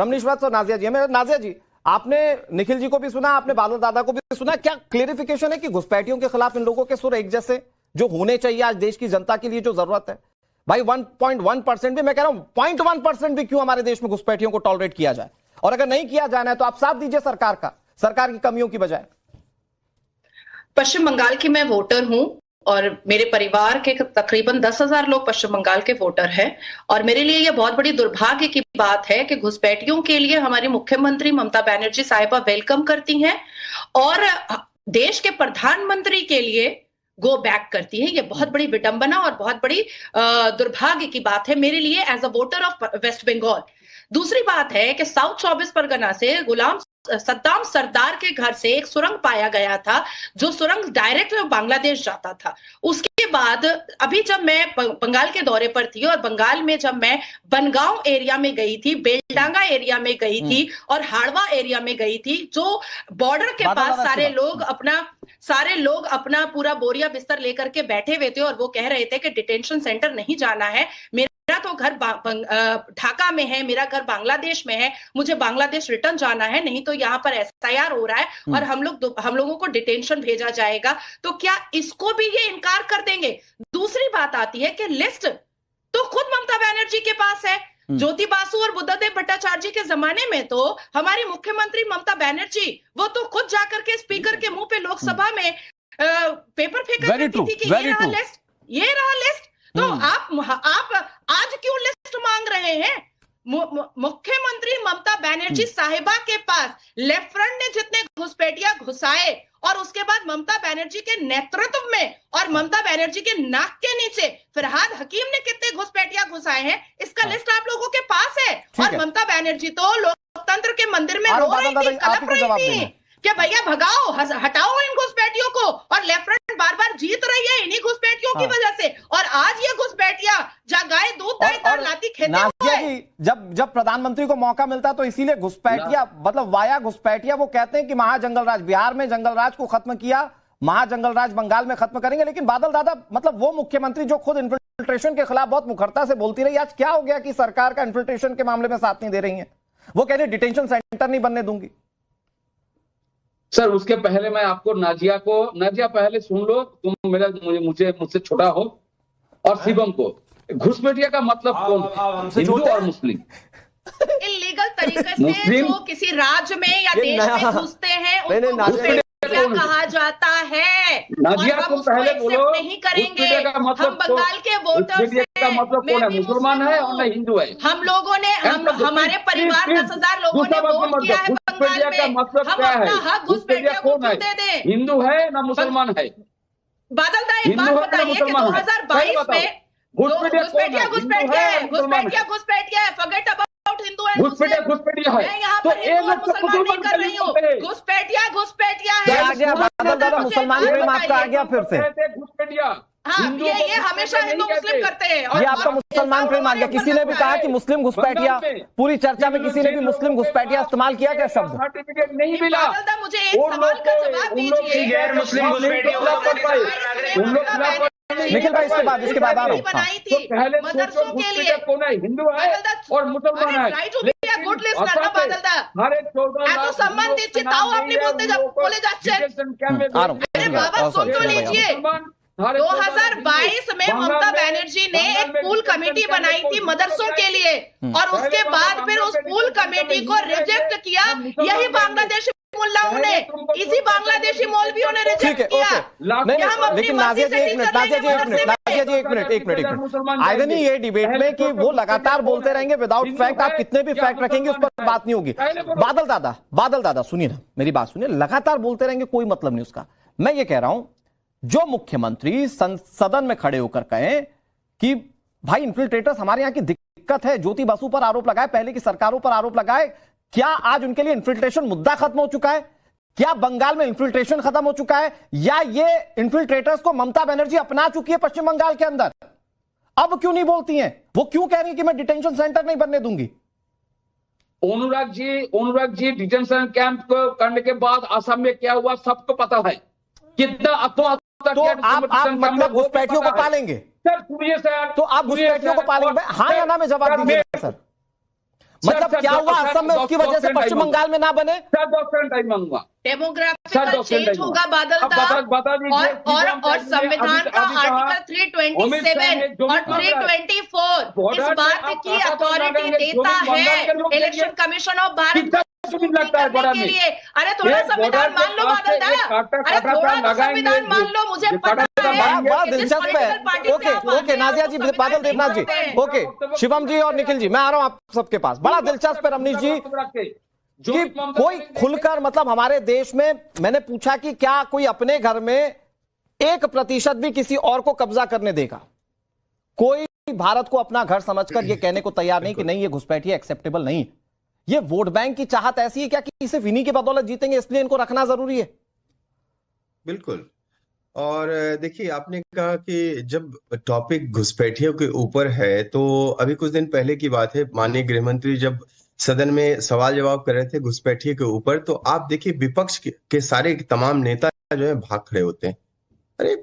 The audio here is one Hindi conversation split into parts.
रमनीश वत्स और नाजिया जी है। नाजिया जी, आपने निखिल जी को भी सुना, आपने बादल दादा को भी सुना, क्या क्लेरिफिकेशन है कि घुसपैठियों के खिलाफ इन लोगों के सुर एक जैसे जो होने चाहिए आज देश की जनता के लिए जो जरूरत है? भाई 1.1% भी, मैं कह रहा हूं 0.1% भी क्यों हमारे देश में घुसपैठियों को टॉलरेट किया जाए? और अगर नहीं किया जाना है तो आप साथ दीजिए सरकार की कमियों की बजाय। पश्चिम बंगाल की मैं वोटर हूं और मेरे परिवार के तकरीबन 10,000 लोग पश्चिम बंगाल के वोटर हैं और मेरे लिए यह बहुत बड़ी दुर्भाग्य की बात है कि घुसपैठियों के लिए हमारी मुख्यमंत्री ममता बनर्जी साहिबा वेलकम करती हैं और देश के प्रधानमंत्री के लिए गो बैक करती है। यह बहुत बड़ी विडंबना और बहुत बड़ी दुर्भाग्य की बात है मेरे लिए as a voter of West Bengal. दूसरी बात है कि साउथ 24 परगना से गुलाम सद्दाम सरदार के घर से एक सुरंग पाया गया था, जो सुरंग डायरेक्ट बांग्लादेश जाता था। उसके बाद अभी जब मैं बंगाल के दौरे पर थी और बंगाल में जब मैं बनगांव एरिया में गई थी, बेलडांगा एरिया में गई थी और हाड़वा एरिया में गई थी, जो बॉर्डर के पास सारे लोग अपना पूरा बोरिया बिस्तर लेकर के बैठे हुए थे और वो कह रहे थे कि डिटेंशन सेंटर नहीं जाना है, मेरा तो घर ढाका में है, मेरा घर बांग्लादेश में है, मुझे बांग्लादेश रिटर्न जाना है, नहीं तो यहाँ पर एफआईआर हो रहा है और हम लोगों को डिटेंशन भेजा जाएगा। तो क्या इसको भी ये इनकार कर देंगे? दूसरी बात आती है कि लिस्ट तो खुद ममता बनर्जी के पास है। ज्योति बासु और बुद्धदेव भट्टाचार्य जी के जमाने में तो हमारी मुख्यमंत्री ममता बनर्जी वो तो खुद जाकर के स्पीकर के मुंह पे लोकसभा में पेपर फेंका करती थी कि ये रहा लिस्ट। तो आप आज क्यों लिस्ट मांग रहे हैं? मुख्यमंत्री ममता बनर्जी साहिबा के पास लेफ्ट फ्रंट ने जितने घुसपैठिया घुसाए और उसके बाद ममता बनर्जी के नेतृत्व में और ममता बनर्जी के नाक के नीचे फरहाद हकीम ने कितने घुसपैठिया घुसाए हैं, इसका लिस्ट आप लोगों के पास है। और ममता बनर्जी तो लोकतंत्र के मंदिर में रो रही थी, कलप रही थी कि भैया भगाओ, हटाओ इन घुसपैठियों को, और लेफ्ट फ्रंट बार बार जीत रही है इन्हीं घुसपैठियों की वजह से। और आज ये घुसपैठिया जा गाय दूध लाती खेते हुए। जब प्रधानमंत्री को मौका मिलता तो इसीलिए घुसपैठिया मतलब वाया घुसपैठिया, वो कहते हैं कि महाजंगल राज बिहार में जंगल राज को खत्म किया, महाजंगल राज बंगाल में खत्म करेंगे। लेकिन बादल दादा मतलब वो मुख्यमंत्री जो खुद इन्फिल्ट्रेशन के खिलाफ बहुत मुखरता से बोलती रही, आज क्या हो गया कि सरकार का इन्फिल्ट्रेशन के मामले में साथ नहीं दे रही है? वो कह रही डिटेंशन सेंटर नहीं बनने दूंगी। सर उसके पहले मैं आपको नाजिया पहले सुन लो, तुम मुझसे छोटा हो, और शिवम को घुसपैठिया का मतलब कौन? हिंदू और मुस्लिम इलीगल तरीके से जो किसी राज्य में या देश में घुसते हैं उनको घुसपैठिया कहा जाता है। नाजिया और हम तुम पहले बोलो नहीं करेंगे। हम बंगाल के वोटर्स का मतलब कौन है? मुसलमान है और न हिंदू है। हम लोगों ने हमारे परिवार 10,000 लोगों ने वोट किया है बंगाल में। मतलब हम क्या है? अपना हक घुसपैठिया को क्यों दे दें? हिंदू है ना मुसलमान है? बादल दा एक बात बताइए कि 2022 में घुसपैठिया है, फॉरगेट अबाउट हिंदू एंड घुसपैठिया है। मैं यहाँ पर हिंदू और मुसलमान नहीं कर रही हूँ। घुसपैठिया है। मुसलमान प्रेम आपका आ गया फिर से। घुसपैठिया हाँ, ये हमेशा हिंदू मुस्लिम करते हैं। ये आपका मुसलमान प्रेम आ गया। किसी ने भी कहा कि मुस्लिम घुसपैठिया, पूरी चर्चा में किसी ने भी मुस्लिम घुसपैठिया इस्तेमाल किया क्या शब्द? सर्टिफिकेट नहीं मिला। मुझे एक सवाल का जवाब दीजिए। गैर मुस्लिम निखिल भाई इसके बाद आ रहा हूँ। तो पहले मदरसों के लिए कौन है? हिंदू है और मुसलमान है। गुड लिस्ट करना बादल दा। এত সম্মান দিচ্ছি তাও আপনি বলে যাচ্ছেন। अरे बाबा सुन तो लीजिए। 2022 में ममता बनर्जी ने एक पूल कमेटी बनाई थी मदरसों के लिए और उसके बाद फिर उस पूल कमेटी को रिजेक्ट किया यही बांग्लादेशी मुल्लाओं ने, इसी बांग्लादेशी मौलवियों ने रिजेक्ट किया। लेकिन नाजिया जी एक मिनट आएगा नहीं ये डिबेट में कि वो लगातार बोलते रहेंगे विदाउट फैक्ट। आप कितने भी फैक्ट रखेंगे उस पर बात नहीं होगी। बादल दादा सुनिए ना, मेरी बात सुनिए। लगातार बोलते रहेंगे कोई मतलब नहीं उसका। मैं ये कह रहा हूं जो मुख्यमंत्री सदन में खड़े होकर कहें कि भाई इन्फिल्ट्रेटर्स हमारे यहां की दिक्कत है, ज्योति बासु पर आरोप लगाए, पहले की सरकारों पर आरोप लगाए, क्या आज उनके लिए इन्फिल्ट्रेशन मुद्दा खत्म हो चुका है? क्या बंगाल में इन्फिल्ट्रेशन खत्म हो चुका है? या ये इन्फिल्ट्रेटर्स को ममता बनर्जी अपना चुकी है पश्चिम बंगाल के अंदर? अब क्यों नहीं बोलती हैं? वो क्यों कह रही है कि मैं डिटेंशन सेंटर नहीं बनने दूंगी? अनुराग जी डिटेंशन कैंप को करने के बाद असम में क्या हुआ सबको पता है। कितना तो आप मतलब घुसपैठियों को पालेंगे? सर सुनिए सर, तो आप घुसपैठियों को पालेंगे? हाँ या ना में जवाब दीजिए सर। मतलब क्या हुआ असम में उसकी वजह से पश्चिम बंगाल में ना बने? सर 2 सेकंड टाइम मांगूंगा। डेमोग्राफिकल चेंज होगा बादल साहब, बता दीजिए और संविधान का आर्टिकल 327 और 324 इस बात की अथॉरिटी देता है इलेक्शन कमिशन ऑफ भारत लगता है बड़ा के लिए। अरे थोड़ा संविधान मान लो बादल साहब, अरे थोड़ा संविधान मान लो, मुझे पता है बड़ा दिलचस्प है। ओके ओके नाजिया जी, बादल देवनाथ जी, ओके शिवम जी और निखिल जी, मैं आ रहा हूं आप सबके पास। बड़ा दिलचस्प है रमनीश जी कि कोई खुलकर, मतलब हमारे देश में मैंने पूछा कि क्या कोई अपने घर में 1% भी किसी और को कब्जा करने देगा? कोई भारत को अपना घर समझकर यह कहने को तैयार नहीं कि नहीं ये घुसपैठिए एक्सेप्टेबल नहीं। ये वोट बैंक की चाहत ऐसी है क्या कि सिर्फ इन्हीं की बदौलत जीतेंगे इसलिए इनको रखना जरूरी है? बिल्कुल। और देखिए, आपने कहा कि जब टॉपिक घुसपैठियों के ऊपर है, तो अभी कुछ दिन पहले की बात है, माननीय गृह मंत्री जब सदन में सवाल जवाब कर रहे थे घुसपैठियों के ऊपर, तो आप देखिए विपक्ष के सारे तमाम नेता जो है भाग खड़े होते हैं। अरे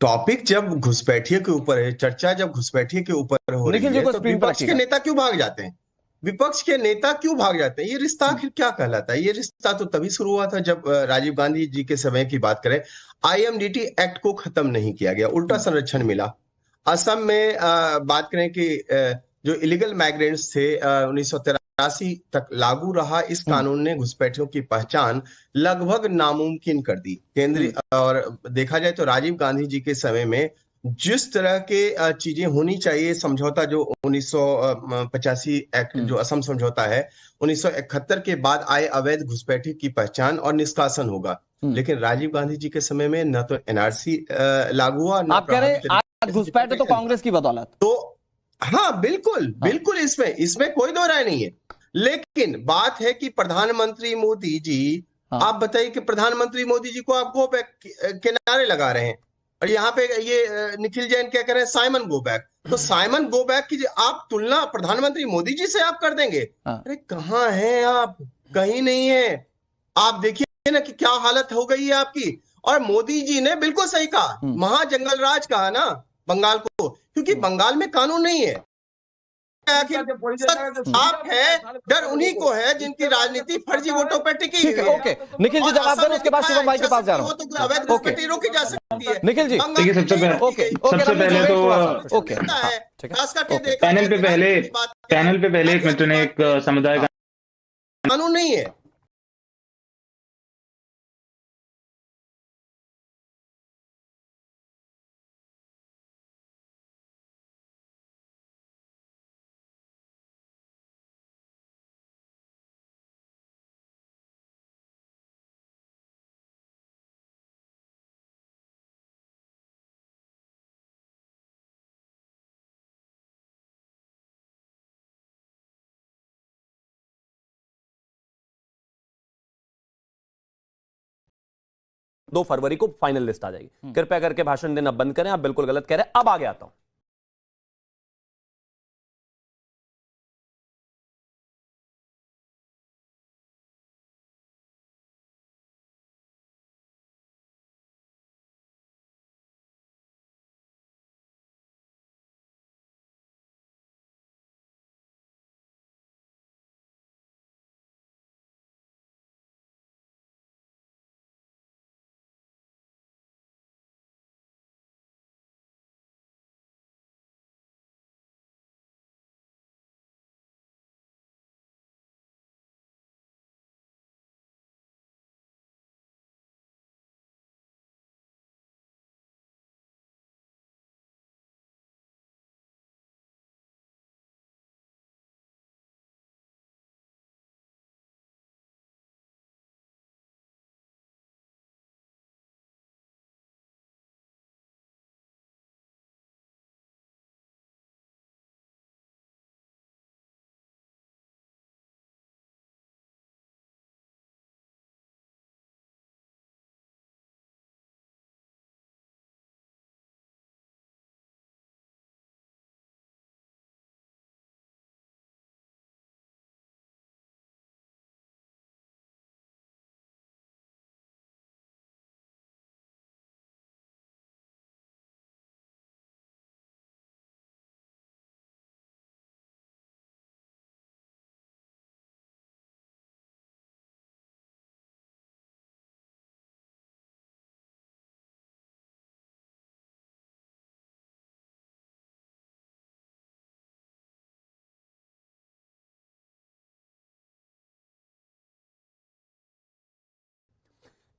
टॉपिक जब घुसपैठियों के ऊपर है, चर्चा जब घुसपैठियों के ऊपर हो रही है, तो विपक्ष के नेता क्यों भाग जाते हैं? विपक्ष के नेता क्यों भाग जाते हैं? ये रिश्ता आखिर क्या कहलाता है? ये रिश्ता तो तभी शुरू हुआ था जब राजीव गांधी जी के समय की बात करें, आईएमडीटी एक्ट को खत्म नहीं किया गया, उल्टा संरक्षण मिला। असम में बात करें कि जो इलीगल माइग्रेंट्स थे 1983 तक लागू रहा, इस कानून ने घुसपैठियों की पहचान लगभग नामुमकिन कर दी। केंद्रीय और देखा जाए तो राजीव गांधी जी के समय में जिस तरह के चीजें होनी चाहिए, समझौता जो 1985 एक्ट जो असम समझौता है, 1971 के बाद आए अवैध घुसपैठी की पहचान और निष्कासन होगा। लेकिन राजीव गांधी जी के समय में न तो एनआरसी लागू हुआ, आप कह रहे हैं आज घुसपैठ तो कांग्रेस की बदौलत। तो हाँ बिल्कुल बिल्कुल, इसमें कोई दो राय नहीं है। लेकिन बात है कि प्रधानमंत्री मोदी जी, आप बताइए कि प्रधानमंत्री मोदी जी को आप गो बैक के नारे लगा रहे हैं, और यहाँ पे ये निखिल जैन क्या कह रहे हैं, साइमन गो बैक। तो साइमन गो बैक की आप तुलना प्रधानमंत्री मोदी जी से आप कर देंगे? अरे कहाँ हैं आप? कहीं नहीं है। आप देखिए ना कि क्या हालत हो गई है आपकी। और मोदी जी ने बिल्कुल सही कहा, महाजंगल राज कहा ना बंगाल को, क्योंकि बंगाल में कानून नहीं है। आप है, डर उन्हीं को है जिनकी राजनीति फर्जी वोटों पर टिकी हुई है। ओके निखिल जी जवाब दें, उसके बाद शिवम भाई के पास जा रहा हूं। अवैध घुसपैठी रोकी जा सकती है। निखिल जी देखिए, सबसे पहले तो ओके पैनल पे पहले एक मिनट ने एक समुदाय का कानून नहीं है। दो फरवरी को फाइनल लिस्ट आ जाएगी। कृपया करके भाषण देना बंद करें, आप बिल्कुल गलत कह रहे हैं। अब आगे आता हूं।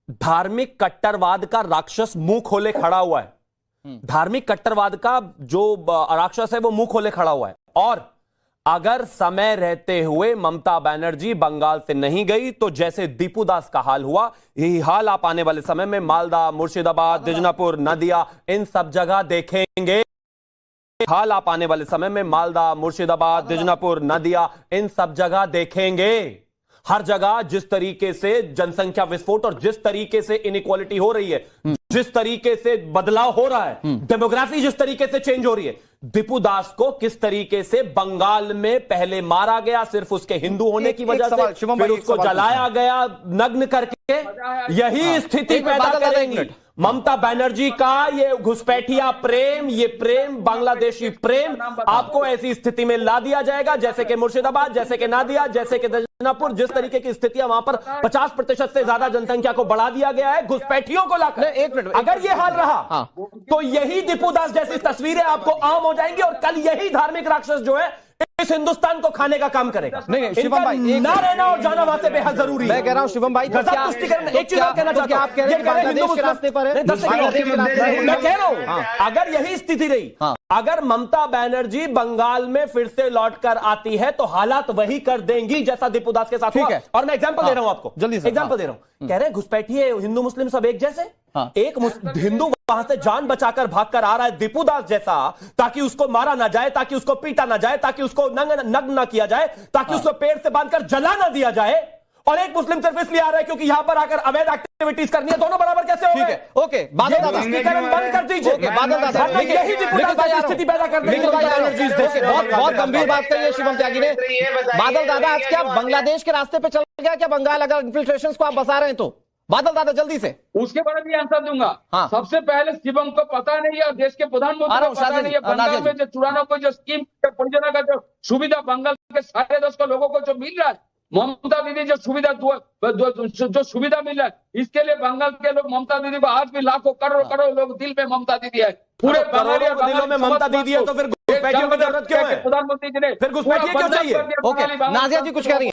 धार्मिक कट्टरवाद का राक्षस मुंह खोले खड़ा हुआ है। धार्मिक कट्टरवाद का जो राक्षस है वो मुंह खोले खड़ा हुआ है। और अगर समय रहते हुए ममता बनर्जी बंगाल से नहीं गई तो जैसे दीपू दास का हाल हुआ, यही हाल आप आने वाले समय में मालदा, मुर्शिदाबाद, दिजनापुर, नदिया, इन सब जगह देखेंगे। हाल आप आने वाले समय में मालदा, मुर्शिदाबाद, दिजनापुर, नदिया, इन सब जगह देखेंगे। हर जगह जिस तरीके से जनसंख्या विस्फोट और जिस तरीके से इनइक्वालिटी हो रही है, जिस तरीके से बदलाव हो रहा है, डेमोग्राफी जिस तरीके से चेंज हो रही है, दीपू दास को किस तरीके से बंगाल में पहले मारा गया सिर्फ उसके हिंदू होने की वजह से, फिर उसको जलाया गया नग्न करके, यही स्थिति पैदा करेंगी। ममता बनर्जी का ये घुसपैठिया प्रेम, ये प्रेम, बांग्लादेशी प्रेम आपको ऐसी स्थिति में ला दिया जाएगा जैसे कि मुर्शिदाबाद, जैसे कि नादिया, जैसे कि दिजनापुर, जिस तरीके की स्थितियां वहां पर 50% से ज्यादा जनसंख्या को बढ़ा दिया गया है घुसपैठियों को लाकर। एक मिनट, अगर ये हाल रहा तो यही दीपू दास जैसी तस्वीरें आपको आम हो जाएंगी और कल यही धार्मिक राक्षस जो है इस हिंदुस्तान को खाने का काम करेगा। नहीं शिवम भाई, ना रहना और जाना वहां से बेहद जरूरी है। मैं कह रहा हूं शिवम भाई, एक चीज और कहना चाहता हूं, आप कह रहे हैं बांग्लादेश के रास्ते पर है, मैं कह रहा हूं अगर यही स्थिति रही, अगर ममता बनर्जी बंगाल में फिर से लौट कर आती है तो हालात वही कर देंगी जैसा दीपू दास के साथ हुआ। और मैं एग्जांपल दे रहा हूं आपको, जल्दी से एग्जांपल दे रहा हूं। कह रहे हैं घुसपैठिए हिंदू मुस्लिम सब एक जैसे, एक हिंदू वहां से जान बचाकर भागकर आ रहा है दीपू दास जैसा, ताकि उसको मारा ना जाए, ताकि उसको पीटा ना जाए, ताकि उसको नग्न ना किया जाए, ताकि उसको पेड़ से बांधकर जला ना दिया जाए। और एक मुस्लिम सिर्फ इसलिए आ रहा है क्योंकि यहां पर आकर अवैध एक्टिविटीज करनी है। दोनों बराबर कैसे हो गए? ओके बादल दादा, बंद कर दीजिए। बादल दादा, यही स्थिति पैदा कर देंगे। बहुत गंभीर बात कही है शिवम त्यागी ने। बादल दादा, आज क्या बांग्लादेश के रास्ते पे चल गया क्या बंगाल, अगर इन्फिल्ट्रेशन को आप बसा रहे हैं तो? बादल दादा जल्दी से उसके बारे में आंसर दूंगा। सबसे पहले शिवम को पता नहीं है, देश के प्रधानमंत्री को पता नहीं है, बंगाल में जो चुराना को जो स्कीम परियोजना का जो सुविधा बंगाल के 10.5 करोड़ लोगों को जो मिल रहा है, ममता दीदी जो सुविधा जो सुविधा मिल रहा है, इसके लिए बंगाल के लोग ममता दीदी को आज भी लाखों करोड़ लोग दिल में ममता दीदी है। पूरे दिलों में ममता दीदी है तो फिर घुसपैठियों की जरूरत क्यों है? प्रधानमंत्री जी ने फिर घुसपैठिए क्यों चाहिए? ओके, नाजिया जी कुछ कह रही हैं।